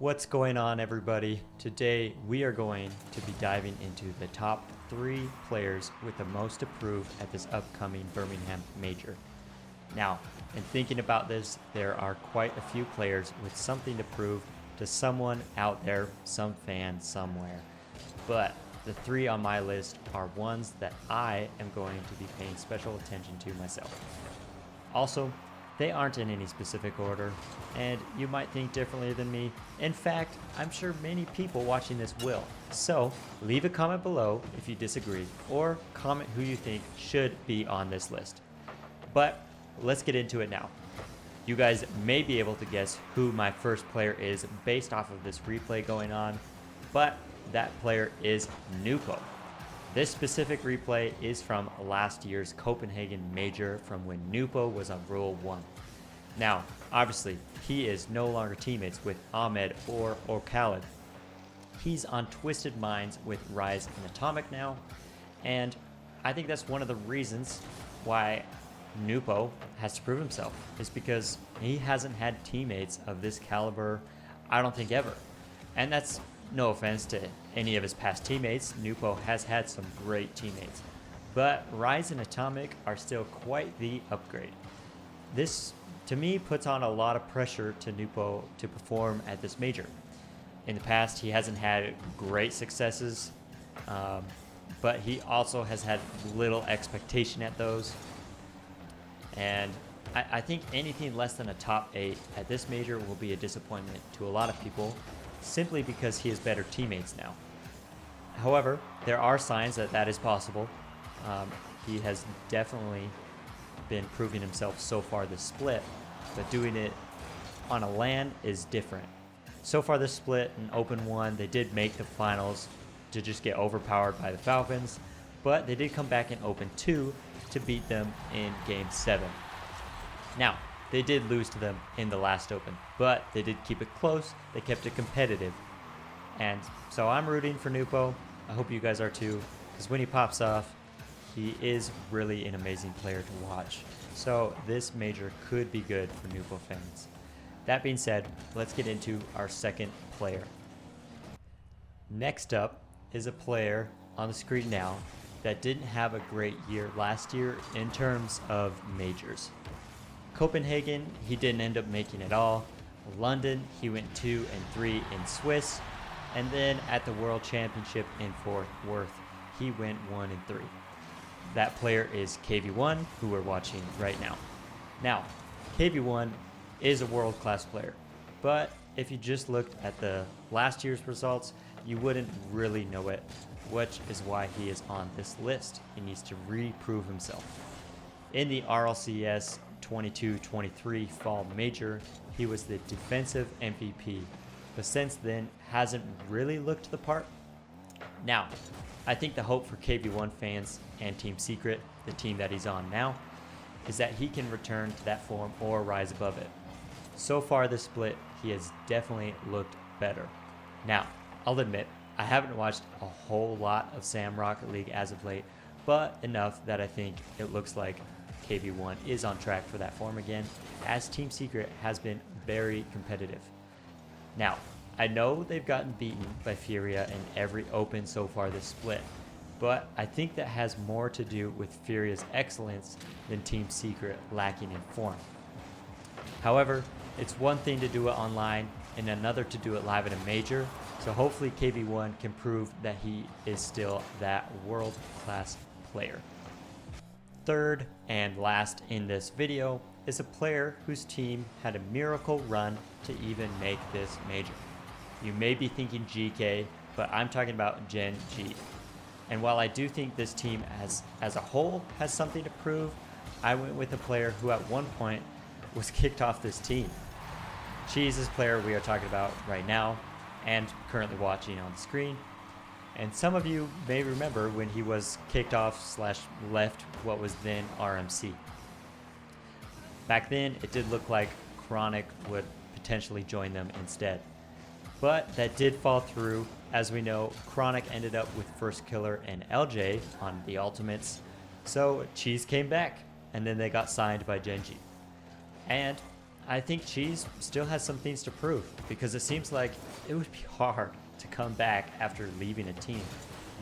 What's going on, everybody? Today we are going to be diving into the top 3 players with the most to prove at this upcoming Birmingham major. Now, in thinking about this, there are quite a few players with something to prove to someone out there, some fan somewhere. But the 3 on my list are ones that I am going to be paying special attention to myself. Also, they aren't in any specific order, and you might think differently than me. In fact, I'm sure many people watching this will. So, leave a comment below if you disagree, or comment who you think should be on this list. But let's get into it now. You guys may be able to guess who my first player is based off of this replay going on, but that player is Nupo. This specific replay is from last year's Copenhagen Major from when Nupo was on Rule 1. Now, obviously, he is no longer teammates with Ahmed or Khaled. He's on Twisted Minds with Rise and Atomic now, and I think that's one of the reasons why Nupo has to prove himself, is because he hasn't had teammates of this caliber, I don't think, ever. And that's no offense to any of his past teammates. Nupo has had some great teammates, but Rise and Atomic are still quite the upgrade. This, to me, puts on a lot of pressure to Nupo to perform at this major. In the past, he hasn't had great successes, but he also has had little expectation at those. And I think anything less than a top 8 at this major will be a disappointment to a lot of people, simply because he has better teammates now. However, there are signs that that is possible. He has definitely been proving himself so far this split, but doing it on a LAN is different. So far this split in Open 1, they did make the finals to just get overpowered by the Falcons, but they did come back in Open 2 to beat them in Game 7. Now, they did lose to them in the last Open, but they did keep it close. They kept it competitive. And so I'm rooting for Nupo. I hope you guys are too, because when he pops off, he is really an amazing player to watch. So this major could be good for Nupo fans. That being said, let's get into our second player. Next up is a player on the screen now that didn't have a great year last year in terms of majors. Copenhagen, he didn't end up making it all. London, he went 2 and 3 in Swiss. And then at the World Championship in Fort Worth, he went 1 and 3. That player is KV1, who we're watching right now. Now, KV1 is a world-class player, but if you just looked at the last year's results, you wouldn't really know it, which is why he is on this list. He needs to reprove himself. In the RLCS 22-23 Fall Major, he was the defensive MVP, but since then hasn't really looked the part. Now, I think the hope for KV1 fans and Team Secret, the team that he's on now, is that he can return to that form or rise above it. So far this split, he has definitely looked better. Now, I'll admit, I haven't watched a whole lot of Sam Rocket League as of late, but enough that I think it looks like KV1 is on track for that form again, as Team Secret has been very competitive. Now, I know they've gotten beaten by Furia in every Open so far this split, but I think that has more to do with Furia's excellence than Team Secret lacking in form. However, it's one thing to do it online and another to do it live at a major, so hopefully KV1 can prove that he is still that world-class player. Third and last in this video is a player whose team had a miracle run to even make this major. You may be thinking GK, but I'm talking about Gen G. And while I do think this team as a whole has something to prove, I went with a player who at one point was kicked off this team. Cheese is the player we are talking about right now and currently watching on the screen. And some of you may remember when he was kicked off / left what was then RMC. Back then, it did look like Chronic would potentially join them instead. But that did fall through. As we know, Chronic ended up with First Killer and LJ on the Ultimates. So Cheese came back, and then they got signed by Genji. And I think Cheese still has some things to prove because it seems like it would be hard to come back after leaving a team.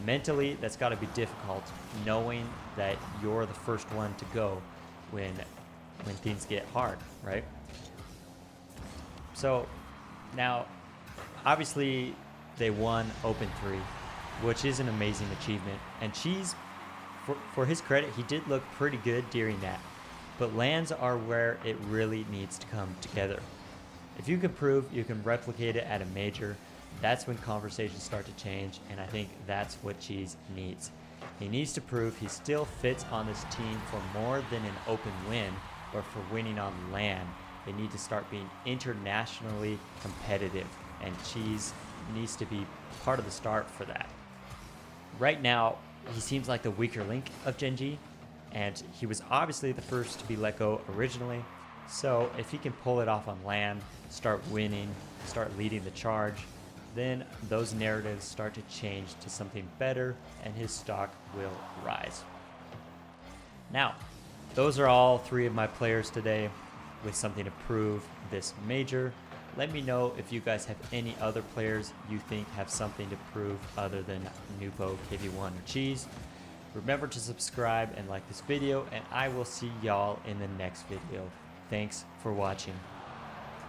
Mentally, that's got to be difficult, knowing that you're the first one to go when things get hard, right? So now, obviously, they won Open 3, which is an amazing achievement. And Cheese, for his credit, he did look pretty good during that. But lands are where it really needs to come together. If you can prove you can replicate it at a major, that's when conversations start to change, and I think that's what Cheese needs. He needs to prove he still fits on this team for more than an open win, but for winning on land. They need to start being internationally competitive, and Cheese needs to be part of the start for that. Right now, he seems like the weaker link of Gen G, and he was obviously the first to be let go originally. So if he can pull it off on land, start winning, start leading the charge, then those narratives start to change to something better and his stock will rise. Now, those are all 3 of my players today with something to prove this major. Let me know if you guys have any other players you think have something to prove other than Nupo, KV1, or Cheese. Remember to subscribe and like this video, and I will see y'all in the next video. Thanks for watching.